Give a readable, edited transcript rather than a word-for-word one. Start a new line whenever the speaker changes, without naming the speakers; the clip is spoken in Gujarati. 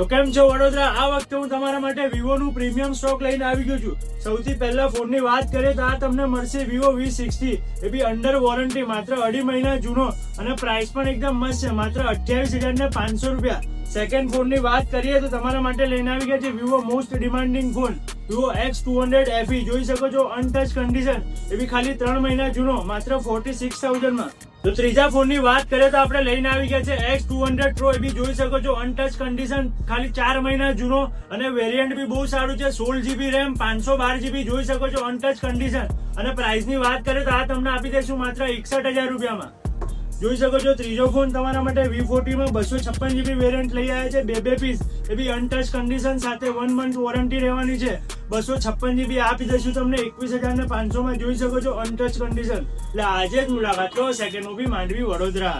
તો કેમ છો વડોદરા? આ વખતે હું તમારા માટે વિવોનું પ્રીમિયમ સ્ટોક લઈને આવી ગયો છું. સૌથી પહેલા ફોનની વાત કરીએ તો આ તમને મળશે વિવો V60, એ બી અંડર વોરંટી, માત્ર 2.5 મહિના જૂનો અને પ્રાઇસ પણ એકદમ મસ્ત છે, માત્ર 28,500 રૂપિયા. સેકન્ડ ફોનની વાત કરીએ તો તમારા માટે લઈને આવી ગયા છે Vivo most demanding phone Vivo X200 FE. જોઈ શકો છો અનટચ કન્ડિશન, એ બી ખાલી 3 મહિના જૂનો, માત્ર 46,000 માં. તો ત્રીજા ફોનની વાત કરીએ તો આપણે લઈને આવી ગયા છે X200 Pro. એ બી જોઈ શકો છો અનટચ કન્ડિશન, ખાલી 4 મહિના જૂનો અને વેરિયન્ટ બી બહુ સારું છે, 16GB RAM, 512GB. જોઈ શકો છો અનટચ કન્ડિશન. અને પ્રાઇસની વાત કરીએ તો આ તમને આપી દઈશું માત્ર 61,000 રૂપિયામાં. જોઈ શકો છો ત્રીજો ફોન તમારા માટે V40 માં 256GB વેરિયન્ટ લઈ આવ્યા છે, બે પીસ, એ બી અનટચ કન્ડિશન સાથે 1 મંથ વોરંટી રહેવાની છે. 256GB આપી દઈશું તમને 21,500 માં. જોઈ શકો છો અનટચ કન્ડિશન. એટલે આજે જ મુલાકાત લો, સેકન્ડ ઓપી માંડવી, વડોદરા.